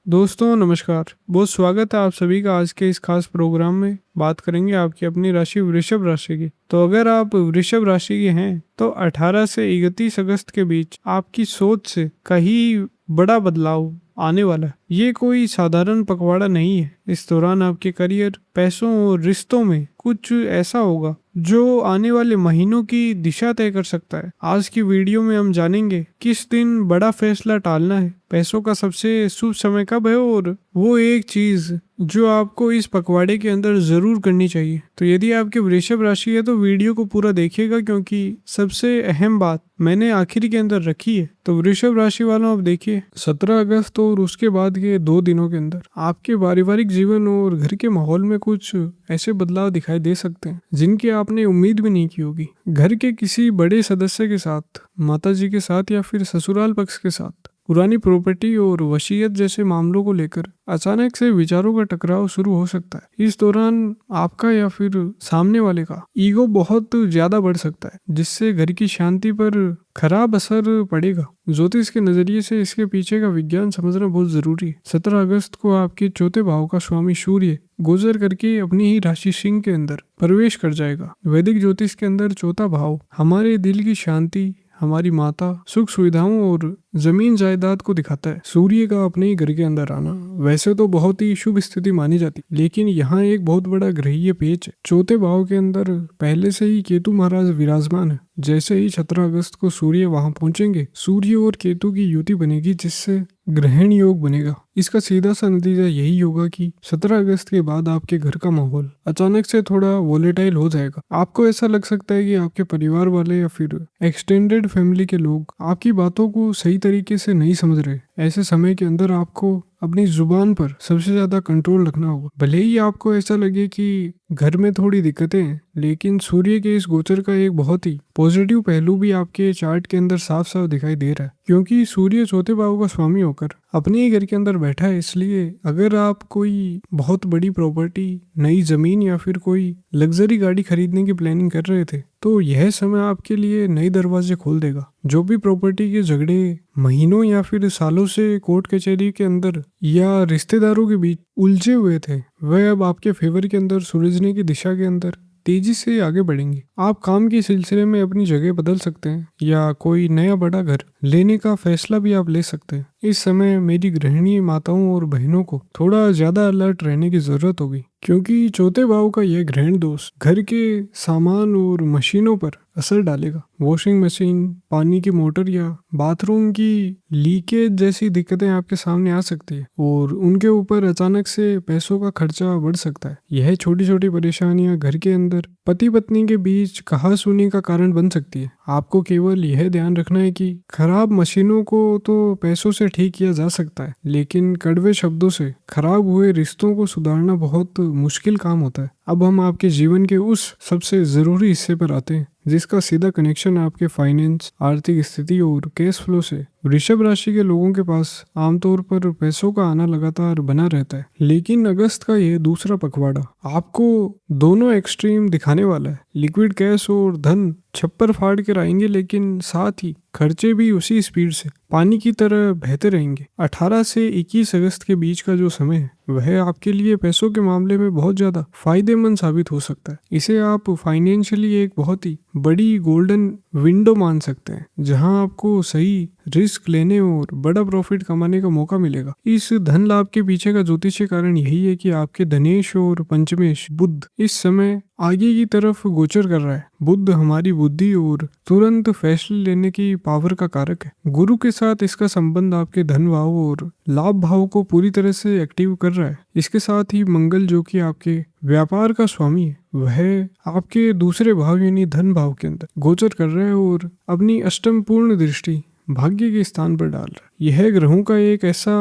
दोस्तों नमस्कार। बहुत स्वागत है आप सभी का आज के इस खास प्रोग्राम में। बात करेंगे आपकी अपनी राशि वृषभ राशि की। तो अगर आप वृषभ राशि के हैं तो 18 से 31 अगस्त के बीच आपकी सोच से कहीं बड़ा बदलाव आने वाला है। ये कोई साधारण पखवाड़ा नहीं है। इस दौरान आपके करियर, पैसों और रिश्तों में कुछ ऐसा होगा जो आने वाले महीनों की दिशा तय कर सकता है। आज की वीडियो में हम जानेंगे किस दिन बड़ा फैसला टालना है, पैसों का सबसे शुभ समय कब है और वो एक चीज जो आपको इस पखवाड़े के अंदर जरूर करनी चाहिए। तो यदि आपके वृषभ राशि है तो वीडियो को पूरा देखिएगा, क्योंकि सबसे अहम बात मैंने आखिर के अंदर रखी है। तो वृषभ राशि वालों, आप देखिए 17 अगस्त और उसके बाद के 2 दिनों के अंदर आपके पारिवारिक जीवन और घर के माहौल में कुछ ऐसे बदलाव दिखाई दे सकते हैं जिनकी आपने उम्मीद भी नहीं की होगी। घर के किसी बड़े सदस्य के साथ, माताजी के साथ या फिर ससुराल पक्ष के साथ पुरानी प्रॉपर्टी और वसीयत जैसे मामलों को लेकर अचानक से विचारों का टकराव शुरू हो सकता है। इस दौरान आपका या फिर सामने वाले का ईगो बहुत ज्यादा बढ़ सकता है, जिससे घर की शांति पर खराब असर पड़ेगा। ज्योतिष के नजरिए से इसके पीछे का विज्ञान समझना बहुत जरूरी है। 17 अगस्त को आपके चौथे भाव का स्वामी सूर्य गोचर करके अपनी ही राशि सिंह के अंदर प्रवेश कर जाएगा। वैदिक ज्योतिष के अंदर चौथा भाव हमारे दिल की शांति, हमारी माता, सुख सुविधाओं और जमीन जायदाद को दिखाता है। सूर्य का अपने ही घर के अंदर आना वैसे तो बहुत ही शुभ स्थिति मानी जाती, लेकिन यहाँ एक बहुत बड़ा ग्रहीय पेच है। चौथे भाव के अंदर पहले से ही केतु महाराज विराजमान है। जैसे ही 17 अगस्त को सूर्य वहां पहुंचेंगे, सूर्य और केतु की युति बनेगी, जिससे ग्रहण योग बनेगा। इसका सीधा सा नतीजा यही होगा कि 17 अगस्त के बाद आपके घर का माहौल अचानक से थोड़ा वोलेटाइल हो जाएगा। आपको ऐसा लग सकता है कि आपके परिवार वाले या फिर एक्सटेंडेड फैमिली के लोग आपकी बातों को सही तरीके से नहीं समझ रहे। ऐसे समय के अंदर आपको अपनी जुबान पर सबसे ज्यादा कंट्रोल रखना होगा। भले ही आपको ऐसा लगे कि घर में थोड़ी दिक्कतें हैं, लेकिन सूर्य के इस गोचर का एक बहुत ही पॉजिटिव पहलू भी आपके चार्ट के अंदर साफ साफ दिखाई दे रहा है, क्योंकि सूर्य चौथे भाव का स्वामी होकर अपने ही घर के अंदर बैठा है। इसलिए अगर आप कोई बहुत बड़ी प्रॉपर्टी, नई जमीन या फिर कोई लग्जरी गाड़ी खरीदने की प्लानिंग कर रहे थे, तो यह समय आपके लिए नए दरवाजे खोल देगा। जो भी प्रॉपर्टी के झगड़े महीनों या फिर सालों से कोर्ट कचहरी के अंदर या रिश्तेदारों के बीच उलझे हुए थे, वह अब आपके फेवर के अंदर सुलझने की दिशा के अंदर तेजी से आगे बढ़ेंगे। आप काम के सिलसिले में अपनी जगह बदल सकते हैं या कोई नया बड़ा घर लेने का फैसला भी आप ले सकते हैं। इस समय मेरी गृहिणी माताओं और बहनों को थोड़ा ज्यादा अलर्ट रहने की जरूरत होगी, क्योंकि चौथे भाव का यह ग्रहण दोष घर के सामान और मशीनों पर असर डालेगा। वॉशिंग मशीन, पानी की मोटर या बाथरूम की लीकेज जैसी दिक्कतें आपके सामने आ सकती है और उनके ऊपर अचानक से पैसों का खर्चा बढ़ सकता है। यह छोटी छोटी परेशानियां घर के अंदर पति पत्नी के बीच कहासुनी का कारण बन सकती है। आपको केवल यह ध्यान रखना है कि खराब मशीनों को तो पैसों से ठीक किया जा सकता है, लेकिन कड़वे शब्दों से खराब हुए रिश्तों को सुधारना बहुत मुश्किल काम होता है। अब हम आपके जीवन के उस सबसे जरूरी हिस्से पर आते हैं जिसका सीधा कनेक्शन आपके फाइनेंस, आर्थिक स्थिति और कैश फ्लो से। वृषभ राशि के लोगों के पास आमतौर पर पैसों का आना लगातार बना रहता है, लेकिन अगस्त का यह दूसरा पखवाड़ा आपको दोनों एक्सट्रीम दिखाने वाला है। लिक्विड कैश और धन छप्पर फाड़ कर आएंगे, लेकिन साथ ही खर्चे भी उसी स्पीड से पानी की तरह बहते रहेंगे। 18 से 21 अगस्त के बीच का जो समय है वह आपके लिए पैसों के मामले में बहुत ज्यादा फायदेमंद साबित हो सकता है। इसे आप फाइनेंशियली एक बहुत ही बड़ी गोल्डन विंडो मान सकते हैं, जहां आपको सही रिस्क लेने और बड़ा प्रॉफिट कमाने का मौका मिलेगा। इस धन लाभ के पीछे का ज्योतिषीय कारण यही है कि आपके धनेश और पंचमेश बुध इस समय आगे की तरफ गोचर कर रहा है। बुध हमारी बुद्धि और तुरंत फैसले लेने की पावर का कारक है। गुरु के साथ इसका संबंध आपके धन भाव और लाभ भाव को पूरी तरह से एक्टिव कर रहा है। इसके साथ ही मंगल, जो कि आपके व्यापार का स्वामी है, वह आपके दूसरे भाव यानी धन भाव के अंदर गोचर कर रहा है और अपनी अष्टम पूर्ण दृष्टि भाग्य के स्थान पर डाल रहा है। यह ग्रहों का एक ऐसा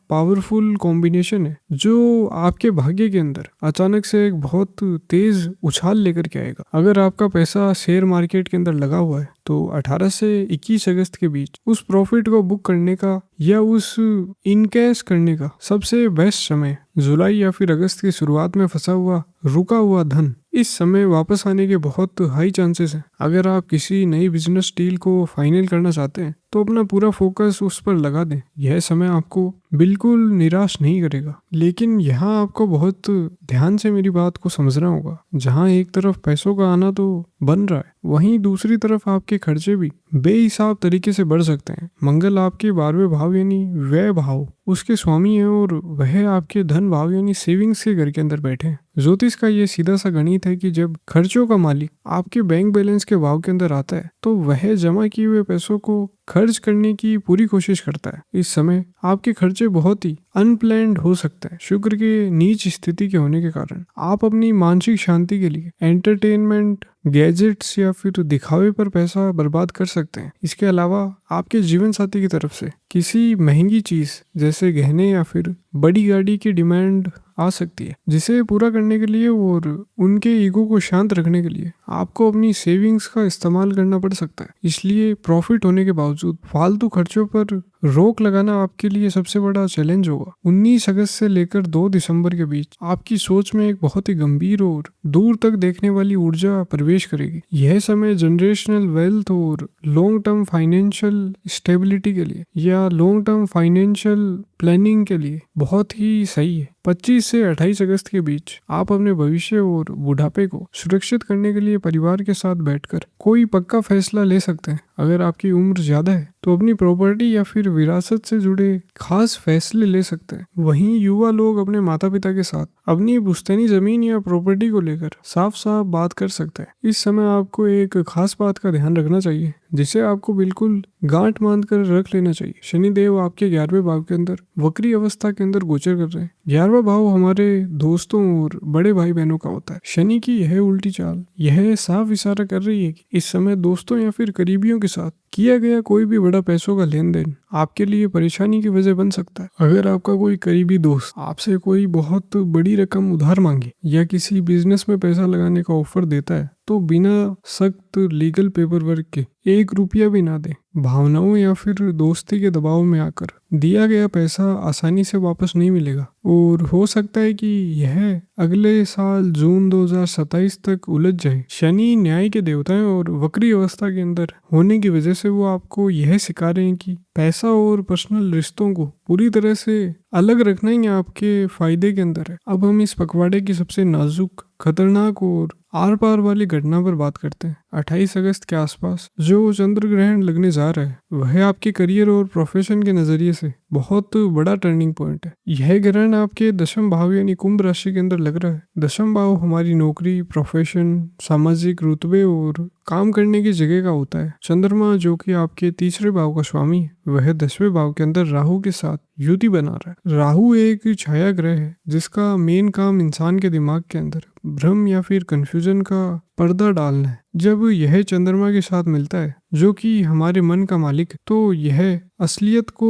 पावरफुल कॉम्बिनेशन है जो आपके भाग्य के अंदर अचानक से एक बहुत तेज उछाल लेकर के आएगा। अगर आपका पैसा शेयर मार्केट के अंदर लगा हुआ है तो 18 से 21 अगस्त के बीच उस प्रॉफिट को बुक करने का या उस इनकैश करने का सबसे बेस्ट समय जुलाई या फिर अगस्त की शुरुआत में फंसा हुआ रुका हुआ धन इस समय वापस आने के बहुत हाई चांसेस हैं। अगर आप किसी नई बिजनेस डील को फाइनल करना चाहते हैं तो अपना पूरा फोकस उस पर लगा दें। यह समय आपको बिल्कुल निराश नहीं करेगा। लेकिन यहाँ आपको बहुत ध्यान से मेरी बात को समझना होगा। जहाँ एक तरफ पैसों का आना तो बन रहा है, वहीं दूसरी तरफ आपके खर्चे भी बेहिसाब तरीके से बढ़ सकते हैं। मंगल आपके 12वें भाव यानी व्यय भाव उसके स्वामी है और वह आपके धन भाव यानी सेविंग्स के घर के अंदर बैठे हैं। ज्योतिष का ये सीधा सा गणित है कि जब खर्चों का मालिक आपके बैंक बैलेंस के भाव के अंदर आता है तो वह जमा किए हुए पैसों को खर्च करने की पूरी कोशिश करता है। इस समय आपके खर्चे बहुत ही अनप्लैन्ड हो सकते हैं। शुक्र के नीच स्थिति के होने के कारण आप अपनी मानसिक शांति के लिए एंटरटेनमेंट, गैजेट्स या फिर दिखावे पर पैसा बर्बाद कर सकते हैं। इसके अलावा आपके जीवन साथी की तरफ से किसी महंगी चीज जैसे गहने या फिर बड़ी गाड़ी की डिमांड आ सकती है, जिसे पूरा करने के लिए और उनके ईगो को शांत रखने के लिए आपको अपनी सेविंग्स का इस्तेमाल करना पड़ सकता है। इसलिए प्रॉफिट होने के बावजूद फालतू खर्चों पर रोक लगाना आपके लिए सबसे बड़ा चैलेंज होगा। 19 अगस्त से लेकर 2 दिसंबर के बीच आपकी सोच में एक बहुत ही गंभीर और दूर तक देखने वाली ऊर्जा प्रवेश करेगी। यह समय जनरेशनल वेल्थ और लॉन्ग टर्म फाइनेंशियल स्टेबिलिटी के लिए या लॉन्ग टर्म फाइनेंशियल प्लानिंग के लिए बहुत ही सही है। 25 से 28 अगस्त के बीच आप अपने भविष्य और बुढ़ापे को सुरक्षित करने के लिए परिवार के साथ बैठकर कोई पक्का फैसला ले सकते हैं। अगर आपकी उम्र ज्यादा है तो अपनी प्रॉपर्टी या फिर विरासत से जुड़े खास फैसले ले सकते हैं। वहीं युवा लोग अपने माता पिता के साथ अपनी पुश्तैनी जमीन या प्रॉपर्टी को लेकर साफ साफ बात कर सकते हैं। इस समय आपको एक खास बात का ध्यान रखना चाहिए जिसे आपको बिल्कुल गांठ बांध कर रख लेना चाहिए। शनिदेव आपके 11वें भाव के अंदर वक्री अवस्था के अंदर गोचर कर रहे हैं। 11वां भाव हमारे दोस्तों और बड़े भाई बहनों का होता है। शनि की यह उल्टी चाल यह साफ इशारा कर रही है कि इस समय दोस्तों या फिर करीबियों के साथ किया गया कोई भी बड़ा पैसों का लेन देन आपके लिए परेशानी की वजह बन सकता है। अगर आपका कोई करीबी दोस्त आपसे कोई बहुत बड़ी रकम उधार मांगे या किसी बिजनेस में पैसा लगाने का ऑफर देता है तो बिना सख्त लीगल पेपर वर्क के 1 रुपया भी ना दे। भावनाओं या फिर दोस्ती के दबाव में आकर दिया गया पैसा आसानी से वापस नहीं मिलेगा और हो सकता है कि यह अगले साल जून 2027 तक उलझ जाए। शनि न्याय के देवता हैं और वक्री अवस्था के अंदर होने की वजह से वो आपको यह सिखा रहे हैं कि पैसा और पर्सनल रिश्तों को पूरी तरह से अलग रखना ही आपके फायदे के अंदर है। अब हम इस पखवाड़े की सबसे नाजुक, खतरनाक और आर पार वाली घटना पर बात करते हैं। 28 अगस्त के आसपास जो चंद्र ग्रहण लगने जा रहा है वह आपके करियर और प्रोफेशन के नजरिए से बहुत बड़ा टर्निंग पॉइंट है। यह ग्रहण आपके 10वें भाव यानी कुंभ राशि के अंदर लग रहा है। 10वां भाव हमारी नौकरी, प्रोफेशन, सामाजिक रुतबे और काम करने की जगह का होता है। चंद्रमा जो कि आपके 3रे भाव का स्वामी है वह 10वें भाव के अंदर राहु के साथ युति बना रहा है। राहु एक छाया ग्रह है जिसका मेन काम इंसान के दिमाग के अंदर भ्रम या फिर कंफ्यूजन का पर्दा डालना है। जब यह चंद्रमा के साथ मिलता है जो कि हमारे मन का मालिक है तो यह असलियत को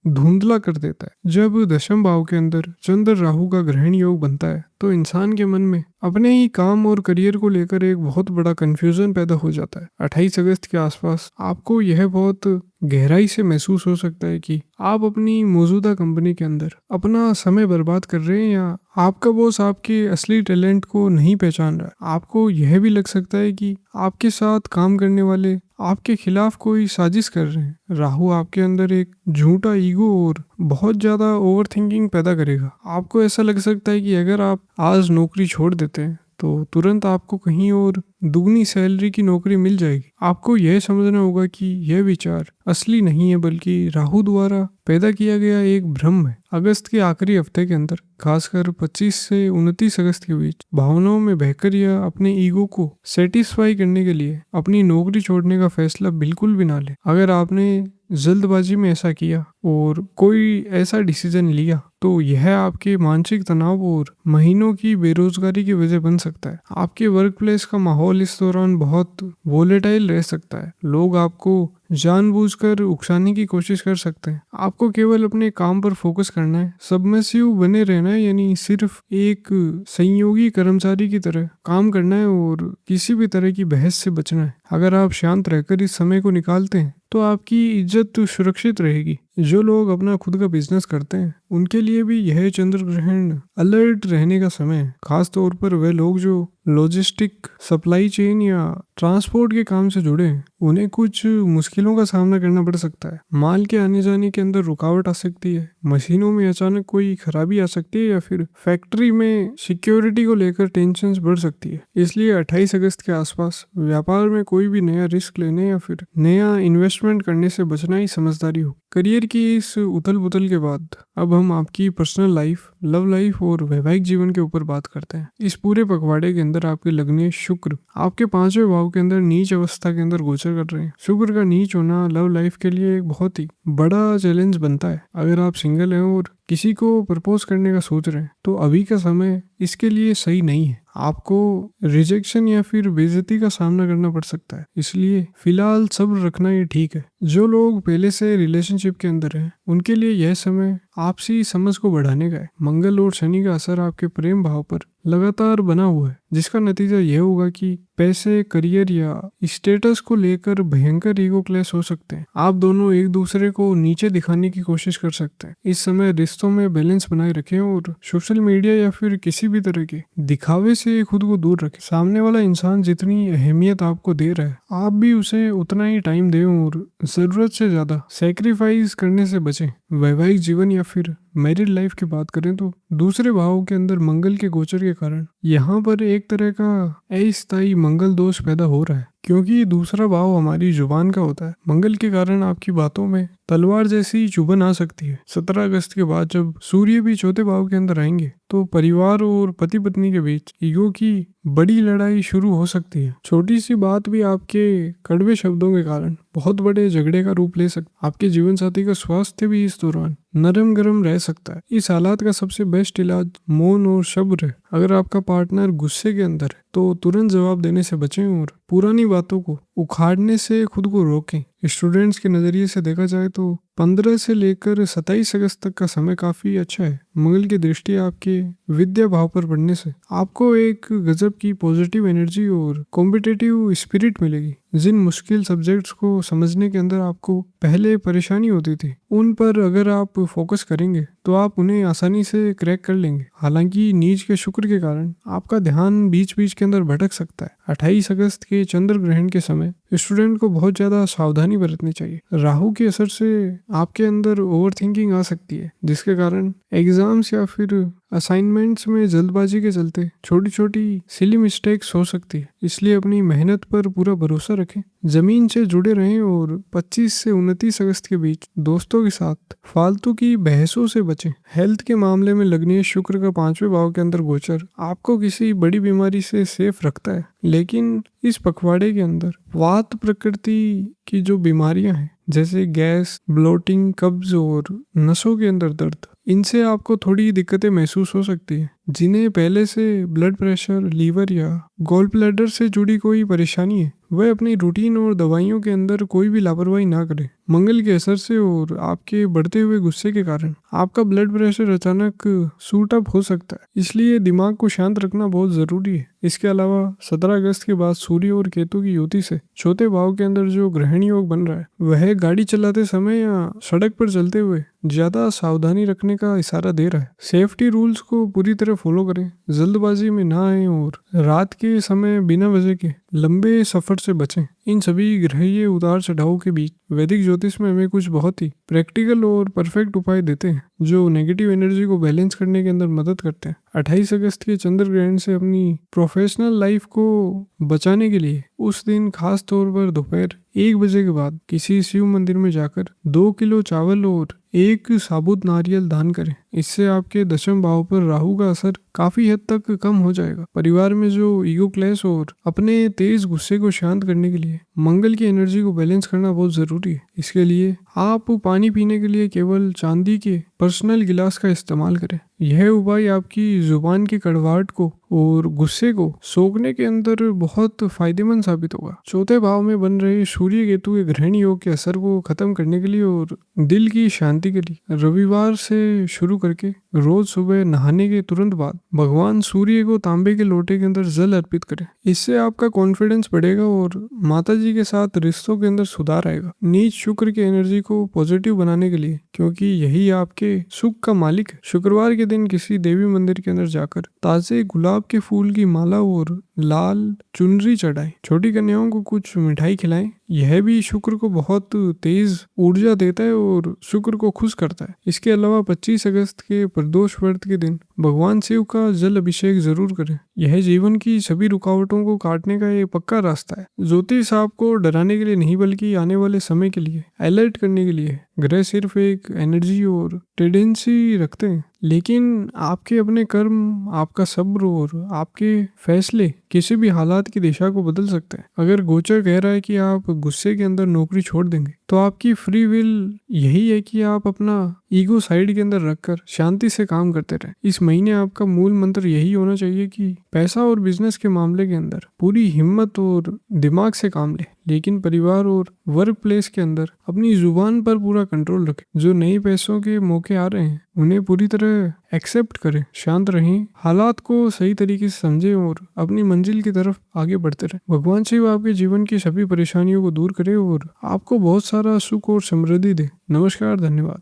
धुंधला कर देता है। जब 10वें भाव के अंदर चंद्र राहु का ग्रहण योग बनता है तो इंसान के मन में अपने ही काम और करियर को लेकर एक बहुत बड़ा कंफ्यूजन पैदा हो जाता है। 28 अगस्त के आसपास आपको यह बहुत गहराई से महसूस हो सकता है कि आप अपनी मौजूदा कंपनी के अंदर अपना समय बर्बाद कर रहे हैं या आपका बॉस आपके असली टैलेंट को नहीं पहचान रहा है। आपको यह भी लग सकता है कि आपके साथ काम करने वाले आपके खिलाफ कोई साजिश कर रहे हैं। राहु आपके अंदर एक झूठा ईगो और बहुत ज्यादा ओवर थिंकिंग पैदा करेगा। आपको ऐसा लग सकता है कि अगर आप आज नौकरी छोड़ देते हैं तो तुरंत आपको कहीं और दुगनी सैलरी की नौकरी मिल जाएगी। आपको यह समझना होगा कि यह विचार असली नहीं है बल्कि राहु द्वारा पैदा किया गया एक भ्रम है। अगस्त के आखिरी हफ्ते के अंदर खासकर 25 से 29 अगस्त के बीच भावनाओं में बहकर या अपने ईगो को सेटिस्फाई करने के लिए अपनी नौकरी छोड़ने का फैसला बिल्कुल भी ना ले। अगर आपने जल्दबाजी में ऐसा किया और कोई ऐसा डिसीजन लिया तो यह आपके मानसिक तनाव और महीनों की बेरोजगारी की वजह बन सकता है। आपके वर्क प्लेस का माहौल इस दौरान बहुत वोलेटाइल रह सकता है। लोग आपको जानबूझकर उकसाने की कोशिश कर सकते हैं। आपको केवल अपने काम पर फोकस करना है, सबमिसिव बने रहना है यानी सिर्फ एक सहयोगी कर्मचारी की तरह काम करना है और किसी भी तरह की बहस से बचना है। अगर आप शांत रहकर इस समय को निकालते हैं तो आपकी इज्जत सुरक्षित रहेगी। जो लोग अपना खुद का बिजनेस करते हैं उनके लिए भी यह चंद्र ग्रहण अलर्ट रहने का समय है। खास तौर पर वे लोग जो लॉजिस्टिक, सप्लाई चेन या ट्रांसपोर्ट के काम से जुड़े हैं उन्हें कुछ मुश्किलों का सामना करना पड़ सकता है। माल के आने जाने के अंदर रुकावट आ सकती है, मशीनों में अचानक कोई खराबी आ सकती है या फिर फैक्ट्री में सिक्योरिटी को लेकर टेंशन बढ़ सकती है। इसलिए 28 अगस्त के आसपास व्यापार में कोई भी नया रिस्क लेने या फिर नया इन्वेस्टमेंट करने से बचना ही समझदारी हो। करियर की इस उथल पुथल के बाद अब हम आपकी पर्सनल लाइफ, लव लाइफ और वैवाहिक जीवन के ऊपर बात करते हैं। इस पूरे पखवाड़े के अंदर आपके लग्न शुक्र आपके 5वें भाव के अंदर नीच अवस्था के अंदर गोचर कर रहे हैं। शुक्र का नीच होना लव लाइफ के लिए एक बहुत ही बड़ा चैलेंज बनता है। अगर आप सिंगल हैं और किसी को प्रपोज करने का सोच रहे हैं तो अभी का समय इसके लिए सही नहीं है। आपको रिजेक्शन या फिर बेइज्जती का सामना करना पड़ सकता है, इसलिए फिलहाल सब्र रखना ये ठीक है। जो लोग पहले से रिलेशनशिप के अंदर हैं उनके लिए यह समय आपसी समझ को बढ़ाने का है। मंगल और शनि का असर आपके प्रेम भाव पर लगातार बना हुआ है, जिसका नतीजा यह होगा कि पैसे, करियर या स्टेटस को लेकर भयंकर ईगो क्लैश हो सकते हैं। आप दोनों एक दूसरे को नीचे दिखाने की कोशिश कर सकते हैं। इस समय रिश्तों में बैलेंस बनाए रखें और सोशल मीडिया या फिर किसी भी तरह के दिखावे से खुद को दूर रखें। सामने वाला इंसान जितनी अहमियत आपको दे रहा है आप भी उसे उतना ही टाइम दें और जरूरत से ज्यादा सैक्रिफाइस करने से बचें। वैवाहिक जीवन या फिर मैरिड लाइफ की बात करें तो दूसरे भाव के अंदर मंगल के गोचर के कारण यहाँ पर एक तरह का अस्थायी मंगल दोष पैदा हो रहा है, क्योंकि दूसरा भाव हमारी जुबान का होता है। मंगल के कारण आपकी बातों में तलवार जैसी चुभन आ सकती है। 17 अगस्त के बाद जब सूर्य भी चौथे भाव के अंदर आएंगे तो परिवार और पति पत्नी के बीच ईगो की बड़ी लड़ाई शुरू हो सकती है। छोटी सी बात भी आपके कड़वे शब्दों के कारण बहुत बड़े झगड़े का रूप ले सकती। आपके जीवन साथी का स्वास्थ्य भी इस दौरान नरम गरम रह सकता है। इस हालात का सबसे बेस्ट इलाज मौन और सब्र है। अगर आपका पार्टनर गुस्से के अंदर है तो तुरंत जवाब देने से बचें और पुरानी बातों को उखाड़ने से खुद को रोकें। स्टूडेंट्स के नज़रिए से देखा जाए तो 15 से लेकर 27 अगस्त तक का समय काफ़ी अच्छा है। मंगल की दृष्टि आपके विद्या भाव पर पड़ने से आपको एक गजब की पॉजिटिव एनर्जी और कॉम्पिटिटिव स्पिरिट मिलेगी। जिन मुश्किल सब्जेक्ट्स को समझने के अंदर आपको पहले परेशानी होती थी उन पर अगर आप फोकस करेंगे तो आप उन्हें आसानी से क्रैक कर लेंगे। हालांकि नीच के शुक्र के कारण आपका ध्यान बीच बीच के अंदर भटक सकता है। 28 अगस्त के चंद्र ग्रहण के समय स्टूडेंट को बहुत ज्यादा सावधानी बरतनी चाहिए। राहु के असर से आपके अंदर ओवर थिंकिंग आ सकती है, जिसके कारण एग्जाम्स या फिर असाइनमेंट्स में जल्दबाजी के चलते छोटी छोटी सिली मिस्टेक्स हो सकती है। इसलिए अपनी मेहनत पर पूरा भरोसा रखें, जमीन से जुड़े रहें और 25 से 29 अगस्त के बीच दोस्तों के साथ फालतू की बहसों से बचें। हेल्थ के मामले में लग्नीय शुक्र का 5वें भाव के अंदर गोचर आपको किसी बड़ी बीमारी से सेफ रखता है, लेकिन इस पखवाड़े के अंदर वात प्रकृति की जो बीमारियां हैं जैसे गैस, ब्लोटिंग, कब्ज और नसों के अंदर दर्द, इनसे आपको थोड़ी दिक्कतें महसूस हो सकती है। जिन्हें पहले से ब्लड प्रेशर, लीवर या गॉल ब्लैडर से जुड़ी कोई परेशानी है वह अपनी रूटीन और दवाइयों के अंदर कोई भी लापरवाही ना करें। मंगल के असर से और आपके बढ़ते हुए गुस्से के कारण आपका ब्लड प्रेशर अचानक शूट अप हो सकता है, इसलिए दिमाग को शांत रखना बहुत जरूरी है। इसके अलावा 17 अगस्त के बाद सूर्य और केतु की युति से चौथे भाव के अंदर जो ग्रहण योग बन रहा है वह गाड़ी चलाते समय या सड़क पर चलते हुए ज्यादा सावधानी रखने का इशारा दे रहा है। सेफ्टी रूल्स को पूरी तरह फॉलो करें, जल्दबाजी में ना आए और रात के समय बिना वजह के लंबे सफर से बचें। इन सभी ग्रहीय उतार चढ़ाव के बीच वैदिक ज्योतिष में हमें कुछ बहुत ही प्रैक्टिकल और परफेक्ट उपाय देते हैं जो नेगेटिव एनर्जी को बैलेंस करने के अंदर मदद करते हैं। 28 अगस्त के चंद्र ग्रहण से अपनी प्रोफेशनल लाइफ को बचाने के लिए उस दिन खास तौर पर दोपहर 1 बजे के बाद किसी शिव मंदिर में जाकर 2 किलो चावल और 1 साबुत नारियल दान करें। इससे आपके दशम भाव पर राहु का असर काफी हद तक कम हो जाएगा। परिवार में जो ईगो क्लैश और अपने तेज गुस्से को शांत करने के लिए मंगल की एनर्जी को बैलेंस करना बहुत जरूरी है। इसके लिए आप पानी पीने के लिए केवल चांदी के पर्सनल गिलास का इस्तेमाल करें। यह उपाय आपकी जुबान की कड़वाहट को और गुस्से को सोखने के अंदर बहुत फायदेमंद साबित होगा। चौथे भाव में बन रहे सूर्य केतु के ग्रहण योग के असर को खत्म करने के लिए और दिल की शांति के लिए रविवार से शुरू करके रोज सुबह नहाने के तुरंत बाद भगवान सूर्य को तांबे के लोटे के अंदर जल अर्पित करें। इससे आपका कॉन्फिडेंस बढ़ेगा और माता जी के साथ रिश्तों के अंदर सुधार आएगा। नीच शुक्र की एनर्जी को पॉजिटिव बनाने के लिए, क्योंकि यही आपके सुख का मालिक है, शुक्रवार के दिन किसी देवी मंदिर के अंदर जाकर ताजे गुलाब के फूल की माला और लाल चुनरी चढ़ाएं, छोटी कन्याओं को कुछ मिठाई खिलाएं। यह भी शुक्र को बहुत तेज ऊर्जा देता है और शुक्र को खुश करता है। इसके अलावा 25 अगस्त के प्रदोष व्रत के दिन भगवान शिव का जल अभिषेक जरूर करें। यह जीवन की सभी रुकावटों को काटने का एक पक्का रास्ता है। ज्योतिष आपको डराने के लिए नहीं बल्कि आने वाले समय के लिए अलर्ट करने के लिए है। ग्रह सिर्फ एक एनर्जी और टेंडेंसी रखते हैं, लेकिन आपके अपने कर्म, आपका सब्र और आपके फैसले किसी भी हालात की दिशा को बदल सकते हैं। अगर गोचर कह रहा है कि आप गुस्से के अंदर नौकरी छोड़ देंगे, तो आपकी फ्री विल यही है कि आप अपना ईगो साइड के अंदर रखकर शांति से काम करते रहें। इस महीने आपका मूल मंत्र यही होना चाहिए कि पैसा और बिजनेस के मामले के अंदर पूरी हिम्मत और दिमाग से काम ले, लेकिन परिवार और वर्क प्लेस के अंदर अपनी जुबान पर पूरा कंट्रोल रखें। जो नए पैसों के मौके आ रहे हैं उन्हें पूरी तरह एक्सेप्ट करें, शांत रहें, हालात को सही तरीके से समझें और अपनी मंजिल की तरफ आगे बढ़ते रहें। भगवान शिव आपके जीवन की सभी परेशानियों को दूर करे और आपको बहुत सारा सुख और समृद्धि दे। नमस्कार, धन्यवाद।